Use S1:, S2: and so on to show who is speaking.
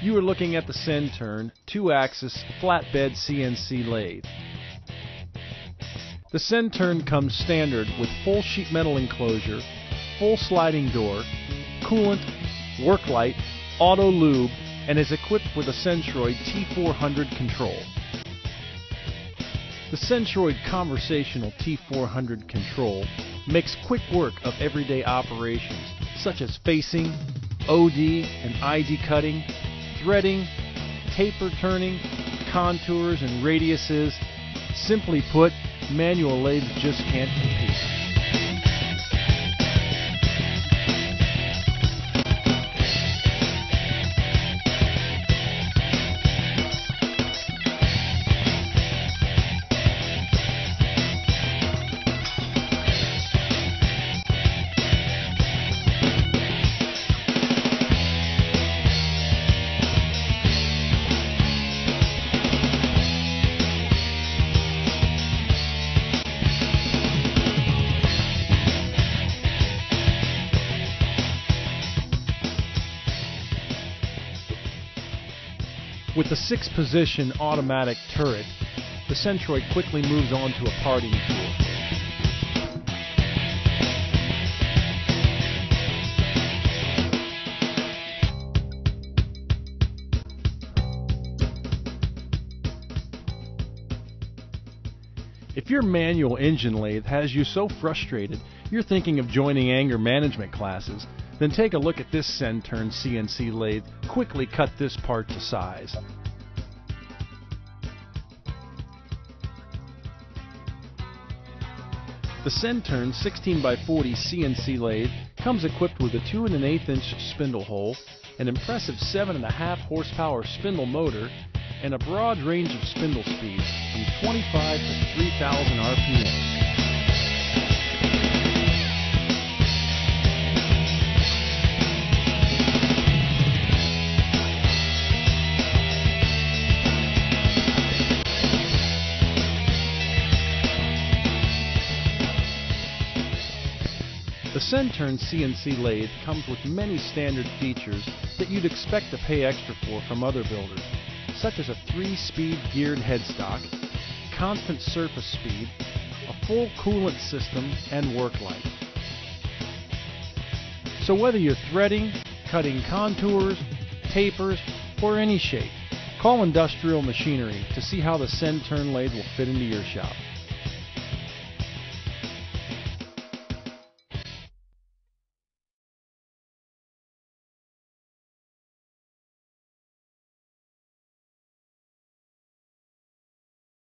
S1: You are looking at the Centurn 2-axis flatbed CNC lathe. The Centurn comes standard with full sheet metal enclosure, full sliding door, coolant, work light, auto lube, and is equipped with a Centroid T400 control. The Centroid conversational T400 control makes quick work of everyday operations such as facing, OD and ID cutting, threading, taper turning, contours and radiuses. Simply put, manual lathes just can't compete. With the 6-position automatic turret, the Centroid quickly moves on to a parting tool. If your manual engine lathe has you so frustrated you're thinking of joining anger management classes, then take a look at this Centurn CNC lathe. Quickly cut this part to size. The Centurn 16x40 CNC lathe comes equipped with a 2 1/8-inch spindle hole, an impressive 7.5 horsepower spindle motor, and a broad range of spindle speeds from 25 to 3,000 RPM. The Centurn CNC lathe comes with many standard features that you'd expect to pay extra for from other builders, such as a 3-speed geared headstock, constant surface speed, a full coolant system, and work light. So whether you're threading, cutting contours, tapers, or any shape, call Industrial Machinery to see how the Centurn lathe will fit into your shop.